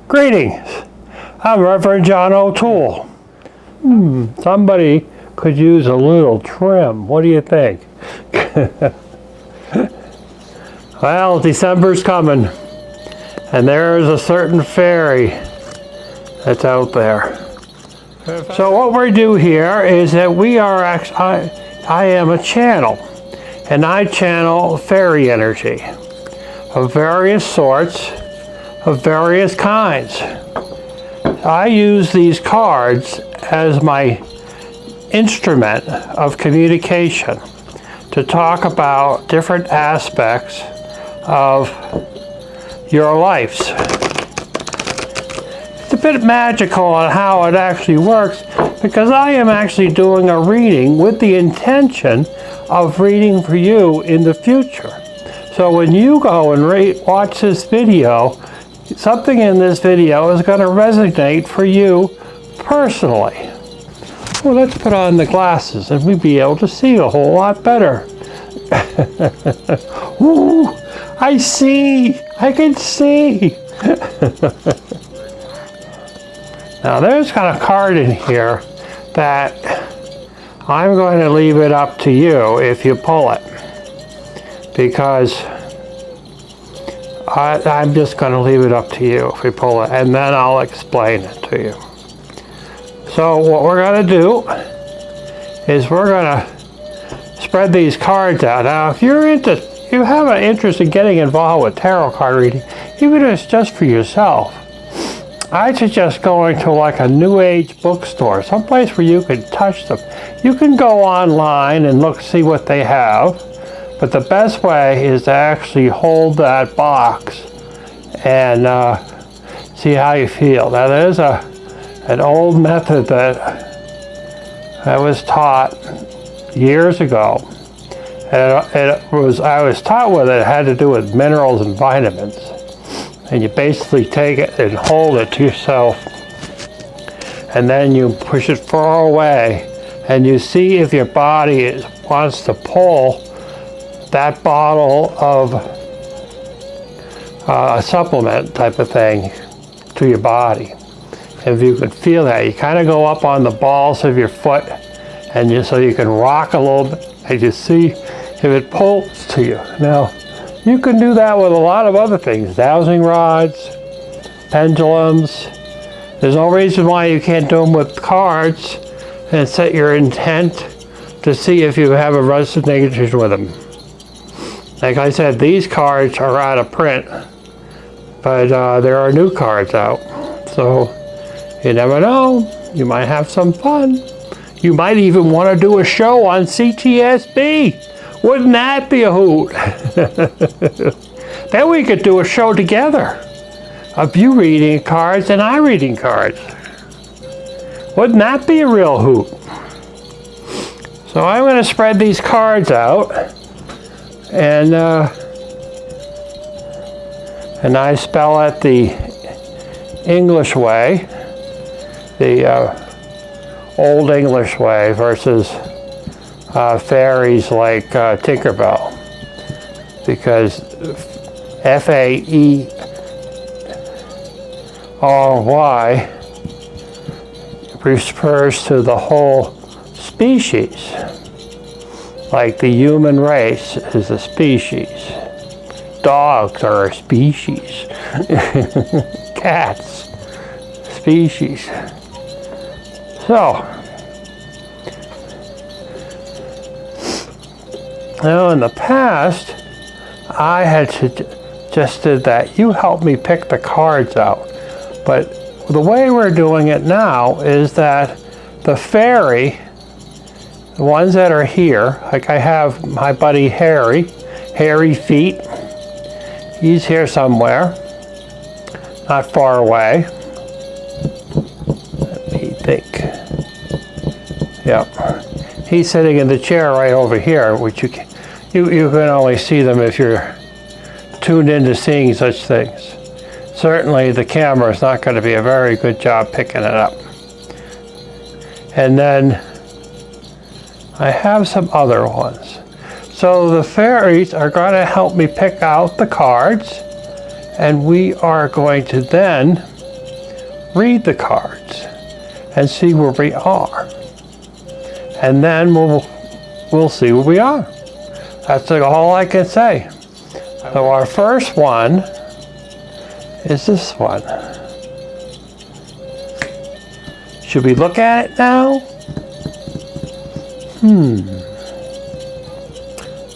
Greetings, I'm Reverend John O'Toole. Somebody could use a little trim. What do you think? Well, December's coming, and there's a certain fairy that's out there. So what we do here is that we are actually, I am a channel, and I channel fairy energy of various sorts, of various kinds. I use these cards as my instrument of communication to talk about different aspects of your lives. It's a bit magical on how it actually works, because I am actually doing a reading with the intention of reading for you in the future. So when you go and watch this video, something in this video is going to resonate for you personally. Well, let's put on the glasses and we'll be able to see a whole lot better. Ooh, I see! I can see! Now there's got a card in here that I'm going to leave it up to you if you pull it, because I'm just going to leave it up to you if we pull it, and then I'll explain it to you. So what we're going to do is we're going to spread these cards out. Now, if you have an interest in getting involved with tarot card reading, even if it's just for yourself, I suggest going to like a New Age bookstore, someplace where you can touch them. You can go online and see what they have. But the best way is to actually hold that box and see how you feel. Now there's an old method that I was taught years ago. And I was taught with it had to do with minerals and vitamins. And you basically take it and hold it to yourself. And then you push it far away. And you see if your body wants to pull that bottle of a supplement type of thing to your body. If you could feel that, you kind of go up on the balls of your foot, and so you can rock a little bit, and you see if it pulls to you. Now, you can do that with a lot of other things, dowsing rods, pendulums. There's no reason why you can't do them with cards and set your intent to see if you have a resonation with them. Like I said, these cards are out of print, but there are new cards out. So you never know, you might have some fun. You might even want to do a show on CTSB. Wouldn't that be a hoot? Then we could do a show together of you reading cards and I reading cards. Wouldn't that be a real hoot? So I'm going to spread these cards out. And I spell it the English way, the Old English way versus fairies like Tinkerbell, because F-A-E-R-Y refers to the whole species. Like the human race is a species. Dogs are a species. Cats, species. So, now in the past, I had suggested that you help me pick the cards out. But the way we're doing it now is that the fairy, the ones that are here, like I have my buddy Hairy Feet. He's here somewhere, not far away. Let me think. Yep. He's sitting in the chair right over here, which you can only see them if you're tuned into seeing such things. Certainly the camera is not going to be a very good job picking it up. And then I have some other ones. So the fairies are going to help me pick out the cards, and we are going to then read the cards and see where we are. And then we'll see where we are. That's all I can say. So our first one is this one. Should we look at it now?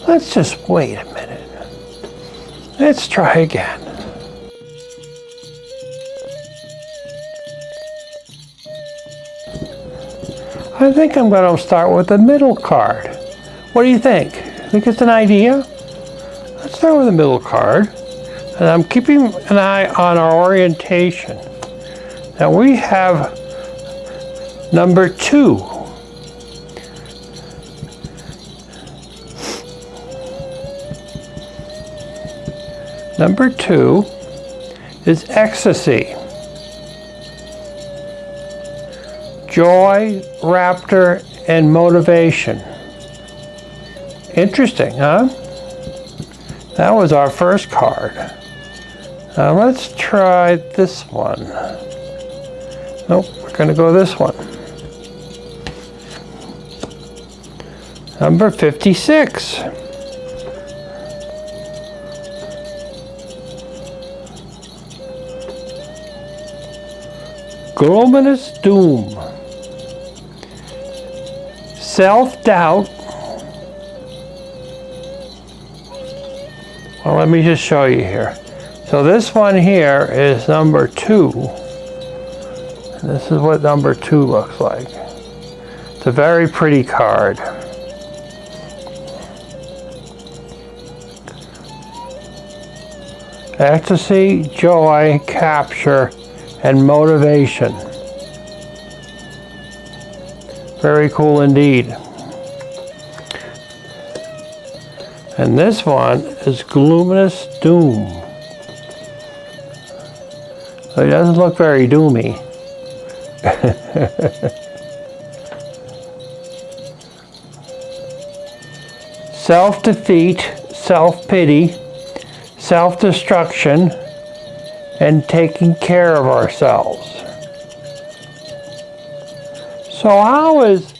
Let's just wait a minute. Let's try again. I think I'm going to start with the middle card. What do you think? Think it's an idea? Let's start with the middle card. And I'm keeping an eye on our orientation. Now we have number 2. Number 2 is ecstasy. Joy, rapture, and motivation. Interesting, huh? That was our first card. Now let's try this one. Nope, we're going to go this one. Number 56. Glominous doom. Self-doubt. Well, let me just show you here. So this one here is number 2. This is what number 2 looks like. It's a very pretty card. Ecstasy, joy, capture, and motivation. Very cool indeed. And this one is Glominous Doom. So it doesn't look very doomy. Self-defeat, self-pity, self-destruction, and taking care of ourselves. So how is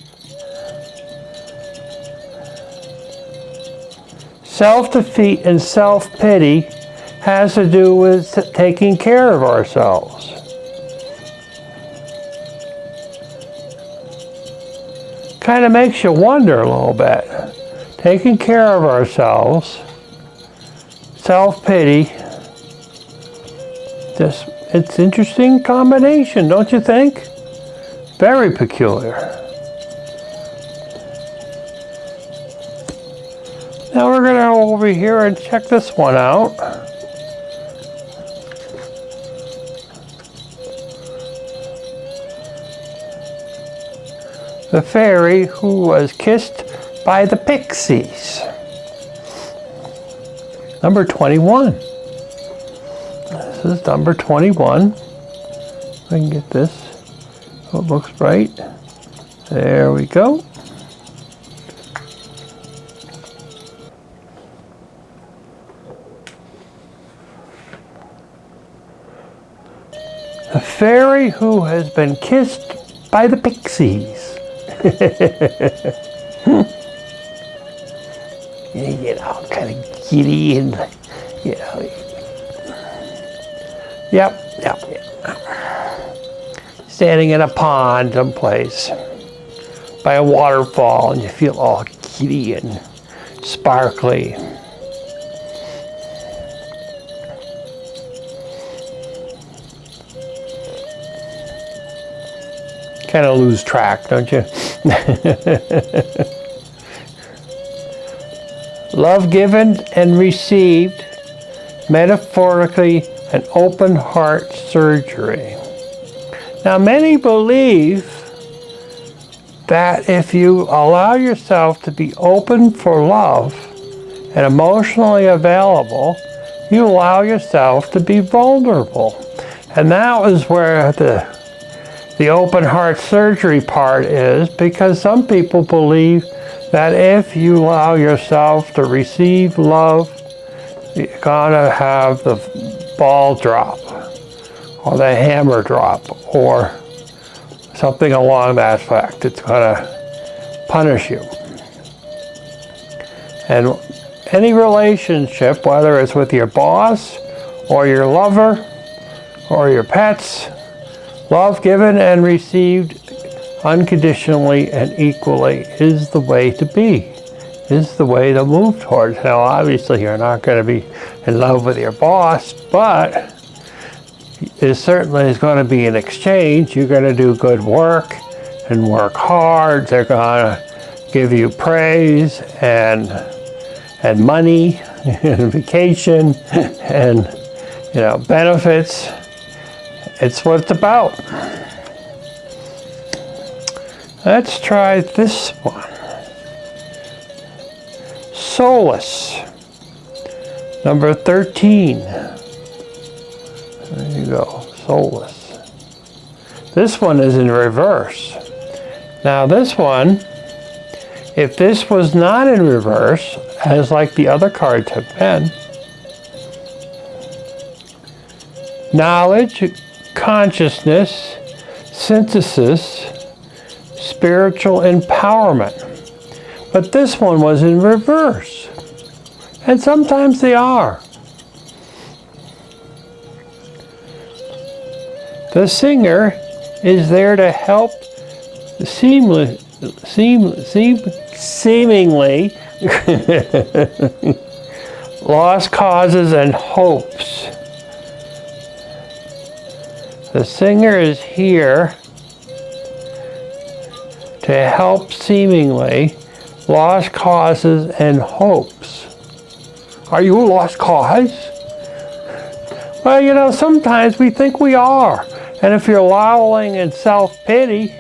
self-defeat and self-pity has to do with taking care of ourselves? Kind of makes you wonder a little bit. Taking care of ourselves, self-pity, it's an interesting combination, don't you think? Very peculiar. Now we're going to go over here and check this one out. The fairy who was kissed by the pixies. Number 21. This is number 21. If I can get this so it looks right. There we go. The fairy who has been kissed by the pixies. You know, kind of giddy and, you know. Yep. Standing in a pond someplace by a waterfall and you feel all giddy and sparkly. Kind of lose track, don't you? Love given and received, metaphorically, an open heart surgery. Now, many believe that if you allow yourself to be open for love and emotionally available, you allow yourself to be vulnerable. And that is where the open heart surgery part is, because some people believe that if you allow yourself to receive love, you're gonna have the ball drop, or the hammer drop, or something along that fact. It's going to punish you. And any relationship, whether it's with your boss or your lover or your pets, love given and received unconditionally and equally is the way to be, is the way to move towards. Now, obviously, you're not going to be in love with your boss, but it certainly is going to be an exchange. You're going to do good work and work hard. They're going to give you praise and money and vacation and, you know, benefits. It's what it's about. Let's try this one. Solace, number 13. There you go, Solace. This one is in reverse. Now this one, if this was not in reverse, as like the other cards have been, knowledge, consciousness, synthesis, spiritual empowerment. But this one was in reverse. And sometimes they are. The singer is there to help seemingly lost causes and hopes. The singer is here to help seemingly lost causes and hopes. Are you a lost cause? Well, you know, sometimes we think we are. And if you're wallowing in self-pity,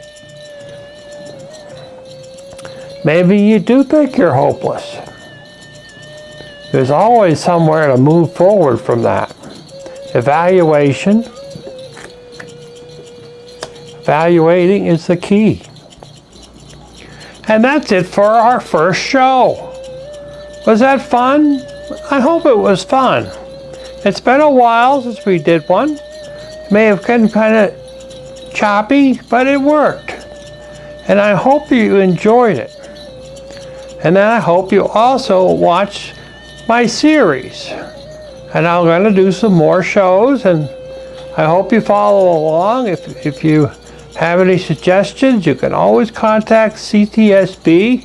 maybe you do think you're hopeless. There's always somewhere to move forward from that. Evaluation. Evaluating is the key. And that's it for our first show. Was that fun? I hope it was fun. It's been a while since we did one. May have been kind of choppy, but it worked. And I hope you enjoyed it. And then I hope you also watch my series. And I'm going to do some more shows, and I hope you follow along. If you have any suggestions, you can always contact CTSB,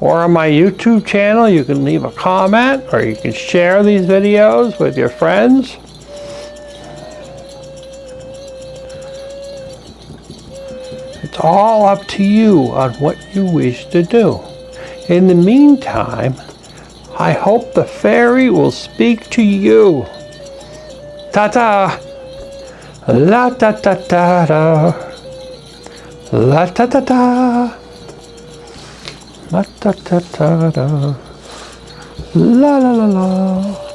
or on my YouTube channel you can leave a comment, or you can share these videos with your friends. It's all up to you on what you wish to do. In the meantime, I hope the fairy will speak to you. Ta-ta! La-ta-ta-ta-ta! La-ta-ta-ta! La-ta-ta-ta-ta! La-la-la-la!